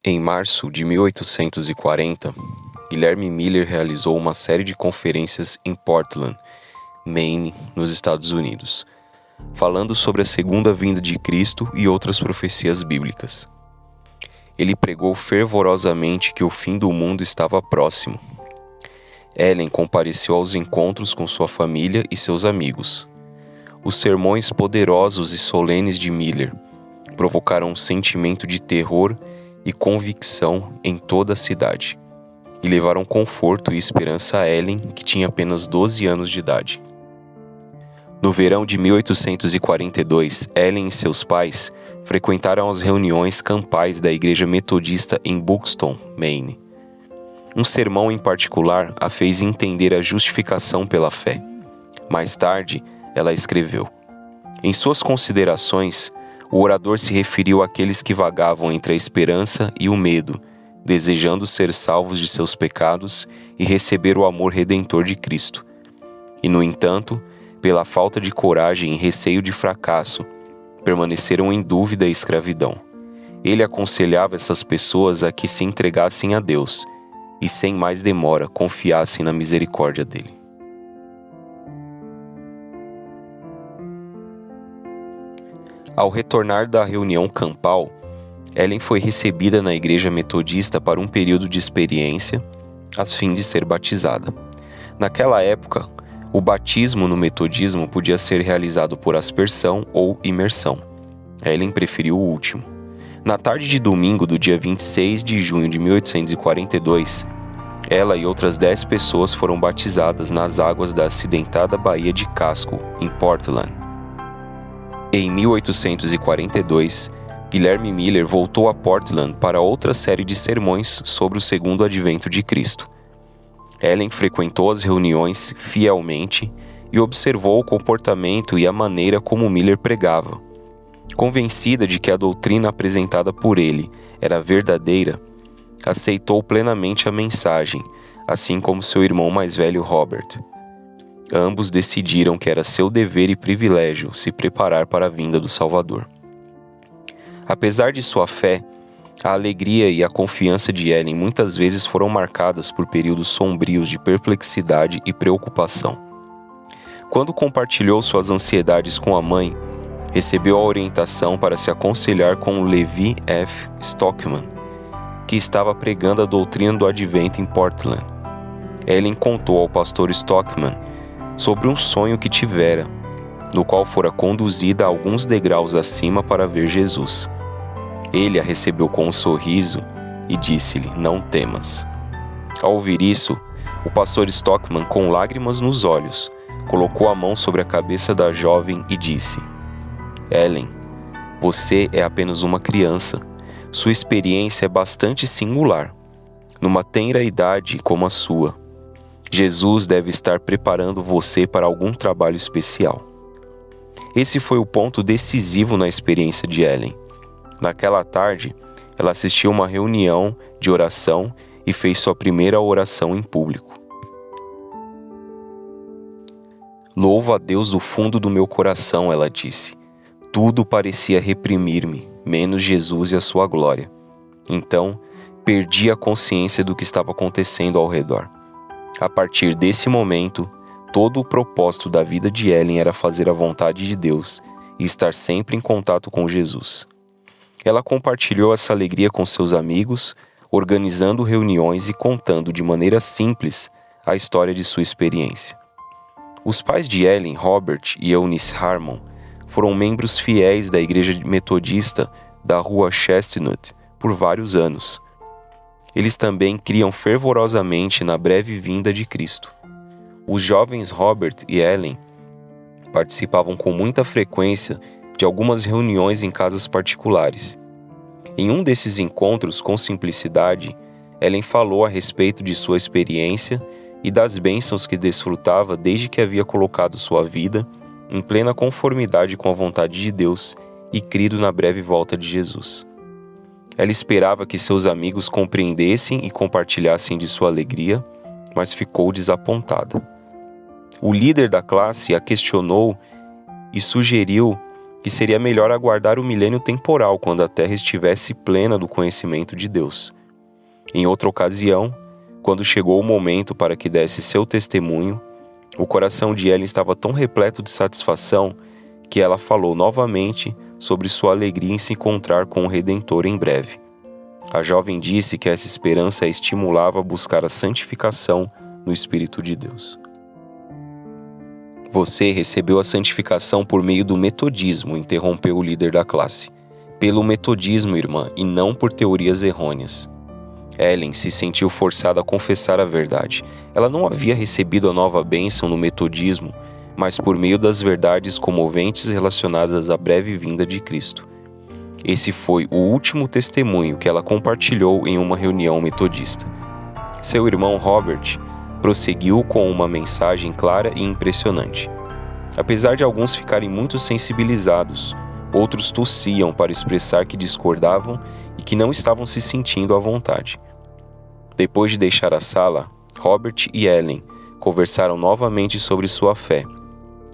Em março de 1840, Guilherme Miller realizou uma série de conferências em Portland, Maine, nos Estados Unidos, falando sobre a segunda vinda de Cristo e outras profecias bíblicas. Ele pregou fervorosamente que o fim do mundo estava próximo. Ellen compareceu aos encontros com sua família e seus amigos. Os sermões poderosos e solenes de Miller provocaram um sentimento de terror e convicção em toda a cidade, e levaram conforto e esperança a Ellen, que tinha apenas 12 anos de idade. No verão de 1842, Ellen e seus pais frequentaram as reuniões campais da Igreja Metodista em Buxton, Maine. Um sermão em particular a fez entender a justificação pela fé. Mais tarde, ela escreveu: em suas considerações, o orador se referiu àqueles que vagavam entre a esperança e o medo, desejando ser salvos de seus pecados e receber o amor redentor de Cristo. E, no entanto, pela falta de coragem e receio de fracasso, permaneceram em dúvida e escravidão. Ele aconselhava essas pessoas a que se entregassem a Deus e, sem mais demora, confiassem na misericórdia dele. Ao retornar da reunião campal, Ellen foi recebida na igreja metodista para um período de experiência, a fim de ser batizada. Naquela época, o batismo no metodismo podia ser realizado por aspersão ou imersão. Ellen preferiu o último. Na tarde de domingo do dia 26 de junho de 1842, ela e outras 10 pessoas foram batizadas nas águas da acidentada Baía de Casco, em Portland. Em 1842, Guilherme Miller voltou a Portland para outra série de sermões sobre o segundo advento de Cristo. Ellen frequentou as reuniões fielmente e observou o comportamento e a maneira como Miller pregava. Convencida de que a doutrina apresentada por ele era verdadeira, aceitou plenamente a mensagem, assim como seu irmão mais velho Robert. Ambos decidiram que era seu dever e privilégio se preparar para a vinda do Salvador. Apesar de sua fé, a alegria e a confiança de Ellen muitas vezes foram marcadas por períodos sombrios de perplexidade e preocupação. Quando compartilhou suas ansiedades com a mãe, recebeu a orientação para se aconselhar com Levi F. Stockman, que estava pregando a doutrina do advento em Portland. Ellen contou ao pastor Stockman sobre um sonho que tivera, no qual fora conduzida alguns degraus acima para ver Jesus. Ele a recebeu com um sorriso e disse-lhe: não temas. Ao ouvir isso, o pastor Stockman, com lágrimas nos olhos, colocou a mão sobre a cabeça da jovem e disse: Ellen, você é apenas uma criança. Sua experiência é bastante singular, numa tenra idade como a sua. Jesus deve estar preparando você para algum trabalho especial. Esse foi o ponto decisivo na experiência de Ellen. Naquela tarde, ela assistiu a uma reunião de oração e fez sua primeira oração em público. Louvo a Deus do fundo do meu coração, ela disse. Tudo parecia reprimir-me, menos Jesus e a sua glória. Então, perdi a consciência do que estava acontecendo ao redor. A partir desse momento, todo o propósito da vida de Ellen era fazer a vontade de Deus e estar sempre em contato com Jesus. Ela compartilhou essa alegria com seus amigos, organizando reuniões e contando de maneira simples a história de sua experiência. Os pais de Ellen, Robert e Eunice Harmon, foram membros fiéis da Igreja Metodista da Rua Chestnut por vários anos. Eles também criam fervorosamente na breve vinda de Cristo. Os jovens Robert e Ellen participavam com muita frequência de algumas reuniões em casas particulares. Em um desses encontros, com simplicidade, Ellen falou a respeito de sua experiência e das bênçãos que desfrutava desde que havia colocado sua vida em plena conformidade com a vontade de Deus e crido na breve volta de Jesus. Ela esperava que seus amigos compreendessem e compartilhassem de sua alegria, mas ficou desapontada. O líder da classe a questionou e sugeriu que que seria melhor aguardar o milênio temporal quando a Terra estivesse plena do conhecimento de Deus. Em outra ocasião, quando chegou o momento para que desse seu testemunho, o coração de Ellen estava tão repleto de satisfação que ela falou novamente sobre sua alegria em se encontrar com o Redentor em breve. A jovem disse que essa esperança a estimulava a buscar a santificação no Espírito de Deus. Você recebeu a santificação por meio do metodismo, interrompeu o líder da classe. Pelo metodismo, irmã, e não por teorias errôneas. Ellen se sentiu forçada a confessar a verdade. Ela não havia recebido a nova bênção no metodismo, mas por meio das verdades comoventes relacionadas à breve vinda de Cristo. Esse foi o último testemunho que ela compartilhou em uma reunião metodista. Seu irmão Robert prosseguiu com uma mensagem clara e impressionante. Apesar de alguns ficarem muito sensibilizados, outros tossiam para expressar que discordavam e que não estavam se sentindo à vontade. Depois de deixar a sala, Robert e Ellen conversaram novamente sobre sua fé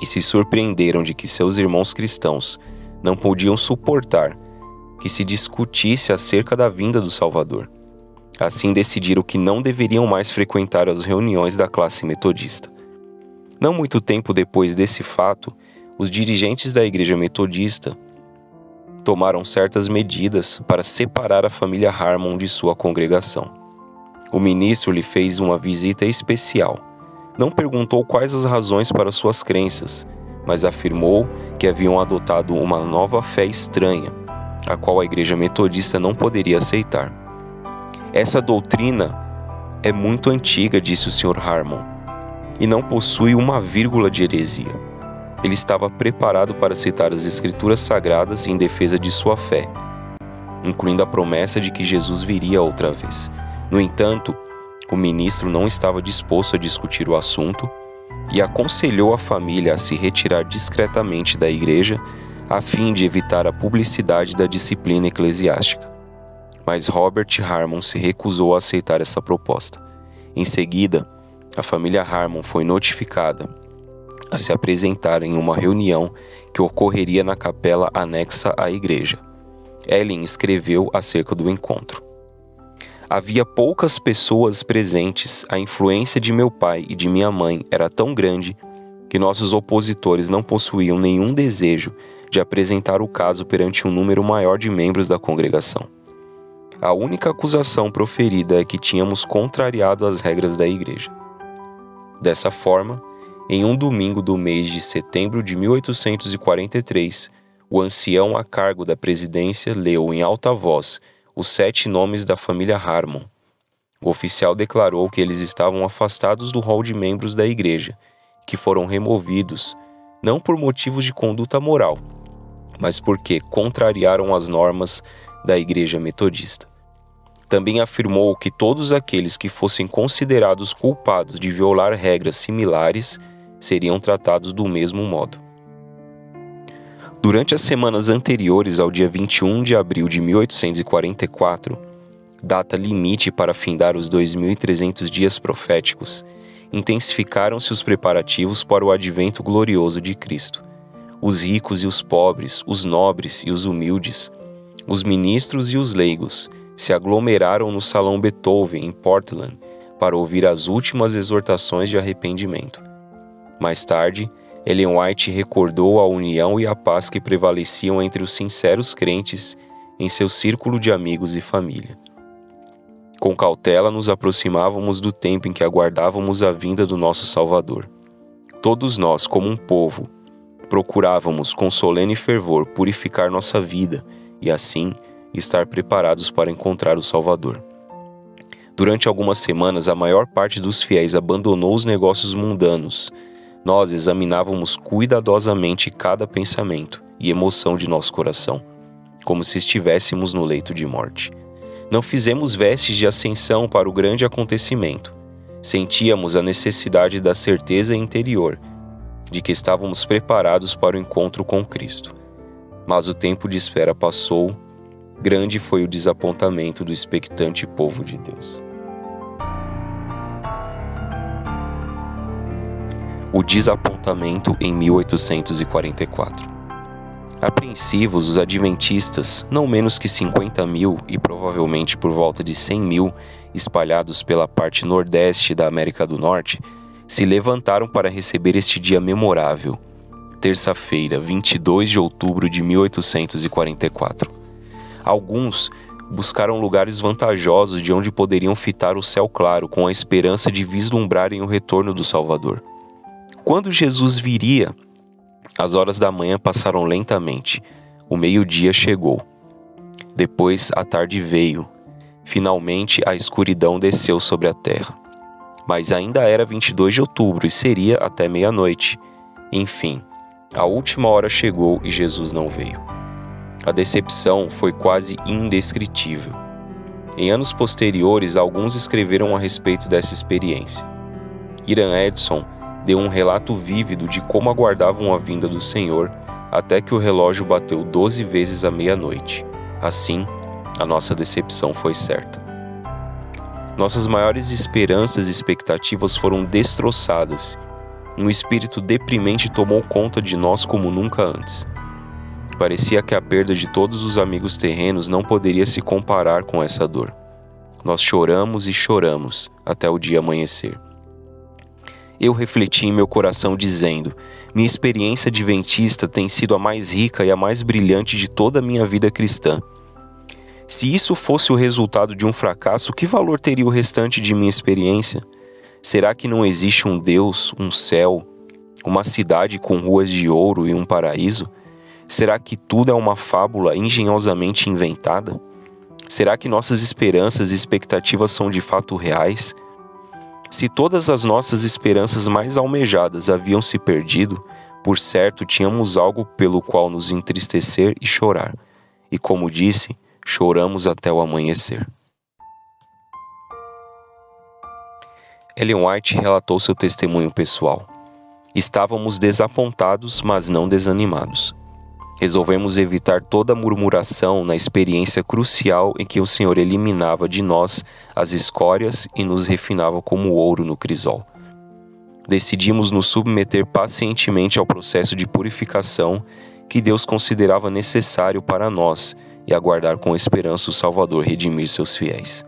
e se surpreenderam de que seus irmãos cristãos não podiam suportar que se discutisse acerca da vinda do Salvador. Assim decidiram que não deveriam mais frequentar as reuniões da classe metodista. Não muito tempo depois desse fato, os dirigentes da igreja metodista tomaram certas medidas para separar a família Harmon de sua congregação. O ministro lhe fez uma visita especial. Não perguntou quais as razões para suas crenças, mas afirmou que haviam adotado uma nova fé estranha, a qual a igreja metodista não poderia aceitar. Essa doutrina é muito antiga, disse o Sr. Harmon, e não possui uma vírgula de heresia. Ele estava preparado para aceitar as escrituras sagradas em defesa de sua fé, incluindo a promessa de que Jesus viria outra vez. No entanto, o ministro não estava disposto a discutir o assunto e aconselhou a família a se retirar discretamente da igreja a fim de evitar a publicidade da disciplina eclesiástica. Mas Robert Harmon se recusou a aceitar essa proposta. Em seguida, a família Harmon foi notificada a se apresentar em uma reunião que ocorreria na capela anexa à igreja. Ellen escreveu acerca do encontro. Havia poucas pessoas presentes. A influência de meu pai e de minha mãe era tão grande que nossos opositores não possuíam nenhum desejo de apresentar o caso perante um número maior de membros da congregação. A única acusação proferida é que tínhamos contrariado as regras da igreja. Dessa forma, em um domingo do mês de setembro de 1843, o ancião a cargo da presidência leu em alta voz os 7 nomes da família Harmon. O oficial declarou que eles estavam afastados do rol de membros da igreja, que foram removidos, não por motivos de conduta moral, mas porque contrariaram as normas da igreja metodista. Também afirmou que todos aqueles que fossem considerados culpados de violar regras similares seriam tratados do mesmo modo. Durante as semanas anteriores ao dia 21 de abril de 1844, data limite para findar os 2.300 dias proféticos, intensificaram-se os preparativos para o advento glorioso de Cristo. Os ricos e os pobres, os nobres e os humildes, os ministros e os leigos se aglomeraram no Salão Beethoven, em Portland, para ouvir as últimas exortações de arrependimento. Mais tarde, Ellen White recordou a união e a paz que prevaleciam entre os sinceros crentes em seu círculo de amigos e família. Com cautela nos aproximávamos do tempo em que aguardávamos a vinda do nosso Salvador. Todos nós, como um povo, procurávamos com solene fervor purificar nossa vida e, assim, estar preparados para encontrar o Salvador. Durante algumas semanas, a maior parte dos fiéis abandonou os negócios mundanos. Nós examinávamos cuidadosamente cada pensamento e emoção de nosso coração, como se estivéssemos no leito de morte. Não fizemos vestes de ascensão para o grande acontecimento. Sentíamos a necessidade da certeza interior de que estávamos preparados para o encontro com Cristo. Mas o tempo de espera passou, grande foi o desapontamento do expectante povo de Deus. O desapontamento em 1844. Apreensivos, os adventistas, não menos que 50.000 e provavelmente por volta de 100.000, espalhados pela parte nordeste da América do Norte, se levantaram para receber este dia memorável, terça-feira, 22 de outubro de 1844. Alguns buscaram lugares vantajosos de onde poderiam fitar o céu claro com a esperança de vislumbrarem o retorno do Salvador. Quando Jesus viria, as horas da manhã passaram lentamente. O meio-dia chegou. Depois a tarde veio. Finalmente a escuridão desceu sobre a terra. Mas ainda era 22 de outubro e seria até meia-noite. Enfim, a última hora chegou e Jesus não veio. A decepção foi quase indescritível. Em anos posteriores, alguns escreveram a respeito dessa experiência. Ian Edson deu um relato vívido de como aguardavam a vinda do Senhor até que o relógio bateu 12 vezes à meia-noite. Assim, a nossa decepção foi certa. Nossas maiores esperanças e expectativas foram destroçadas. Um espírito deprimente tomou conta de nós como nunca antes. Parecia que a perda de todos os amigos terrenos não poderia se comparar com essa dor. Nós choramos e choramos até o dia amanhecer. Eu refleti em meu coração dizendo: minha experiência adventista tem sido a mais rica e a mais brilhante de toda a minha vida cristã. Se isso fosse o resultado de um fracasso, que valor teria o restante de minha experiência? Será que não existe um Deus, um céu, uma cidade com ruas de ouro e um paraíso? Será que tudo é uma fábula engenhosamente inventada? Será que nossas esperanças e expectativas são de fato reais? Se todas as nossas esperanças mais almejadas haviam se perdido, por certo tínhamos algo pelo qual nos entristecer e chorar. E como disse, choramos até o amanhecer. Ellen White relatou seu testemunho pessoal. Estávamos desapontados, mas não desanimados. Resolvemos evitar toda murmuração na experiência crucial em que o Senhor eliminava de nós as escórias e nos refinava como ouro no crisol. Decidimos nos submeter pacientemente ao processo de purificação que Deus considerava necessário para nós e aguardar com esperança o Salvador redimir seus fiéis.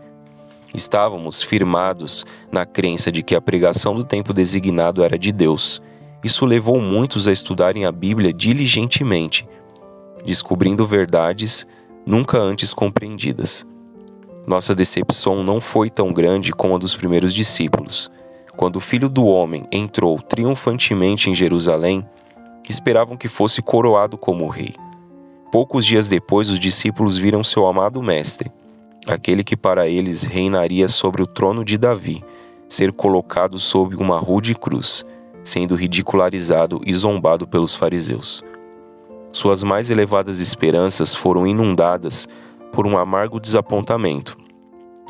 Estávamos firmados na crença de que a pregação do tempo designado era de Deus. Isso levou muitos a estudarem a Bíblia diligentemente, descobrindo verdades nunca antes compreendidas. Nossa decepção não foi tão grande como a dos primeiros discípulos. Quando o Filho do Homem entrou triunfantemente em Jerusalém, esperavam que fosse coroado como rei. Poucos dias depois, os discípulos viram seu amado mestre, aquele que para eles reinaria sobre o trono de Davi, ser colocado sob uma rude cruz, sendo ridicularizado e zombado pelos fariseus. Suas mais elevadas esperanças foram inundadas por um amargo desapontamento,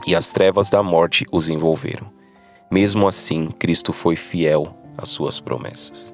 e as trevas da morte os envolveram. Mesmo assim, Cristo foi fiel às suas promessas.